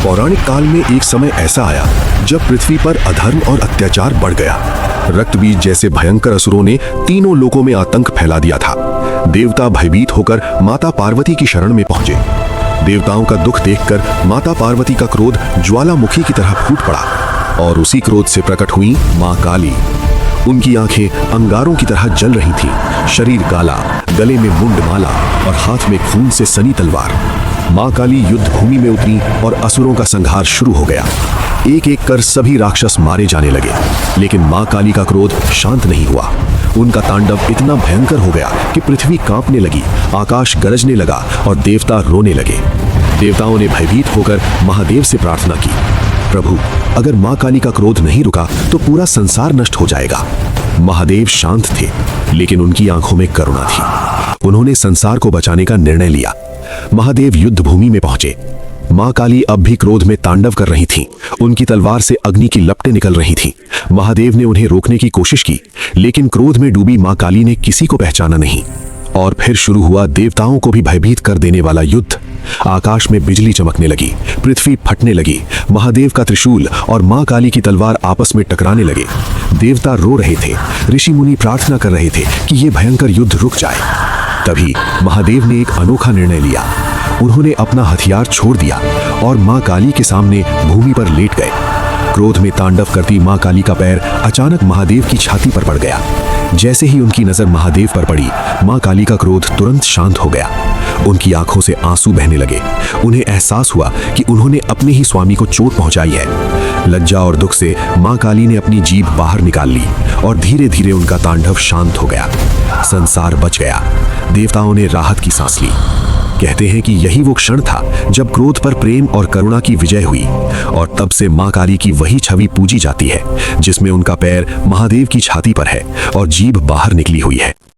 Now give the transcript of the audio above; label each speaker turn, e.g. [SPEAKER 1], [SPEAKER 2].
[SPEAKER 1] पौराणिक काल में एक समय ऐसा आया जब पृथ्वी पर अधर्म और अत्याचार बढ़ गया। रक्तबीज जैसे भयंकर असुरों ने तीनों लोकों में आतंक फैला दिया था। देवता भयभीत होकर माता पार्वती की शरण में पहुंचे। देवताओं का दुख देखकर माता पार्वती का क्रोध ज्वालामुखी की तरह फूट पड़ा और उसी क्रोध से प्रकट हुई मां काली। उनकी आंखें अंगारों की तरह जल रही थीं, शरीर काला, गले में मुंडमाला और हाथ में खून से सनी तलवार। मां काली युद्ध भूमि में उतरी और असुरों का संहार शुरू हो गया। एक एक कर सभी राक्षस मारे जाने लगे, लेकिन मां काली का क्रोध शांत नहीं हुआ। उनका तांडव इतना भयंकर हो गया कि पृथ्वी कांपने लगी, आकाश गरजने लगा और देवता रोने लगे। देवताओं ने भयभीत होकर महादेव से प्रार्थना की, प्रभु, अगर मां काली का क्रोध नहीं रुका तो पूरा संसार नष्ट हो जाएगा। महादेव शांत थे, लेकिन उनकी आंखों में करुणा थी। उन्होंने संसार को बचाने का निर्णय लिया। महादेव युद्ध भूमि में पहुंचे। मां काली अब भी क्रोध में तांडव कर रही थीं। उनकी तलवार से अग्नि की लपटें निकल रही थीं। महादेव ने उन्हें रोकने की कोशिश की, लेकिन क्रोध में डूबी मां काली ने किसी को पहचाना नहीं। और फिर शुरू हुआ देवताओं को भी भयभीत कर देने वाला युद्ध। आकाश में बिजली चमकने लगी, पृथ्वी फटने लगी। महादेव का त्रिशूल और मां काली की तलवार आपस में टकराने लगे। देवता रो रहे थे, ऋषि मुनि प्रार्थना कर रहे थे कि यह भयंकर युद्ध रुक जाए। तभी महादेव ने एक अनोखा निर्णय लिया। उन्होंने अपना हथियार छोड़ दिया और मां काली के सामने भूमि पर लेट गए। क्रोध में तांडव करती मां काली का पैर अचानक महादेव की छाती पर पड़ गया। जैसे ही उनकी नजर महादेव पर पड़ी, मां काली का क्रोध तुरंत शांत हो गया। उनकी आंखों से आंसू बहने लगे। उन्हें एहसास हुआ कि उन्होंने अपने ही स्वामी को चोट पहुंचाई है। लज्जा और दुख से मां काली ने अपनी जीभ बाहर निकाल ली और धीरे धीरे उनका तांडव शांत हो गया। संसार बच गया। देवताओं ने राहत की सांस ली। कहते हैं कि यही वो क्षण था जब क्रोध पर प्रेम और करुणा की विजय हुई, और तब से मां काली की वही छवि पूजी जाती है जिसमें उनका पैर महादेव की छाती पर है और जीभ बाहर निकली हुई है।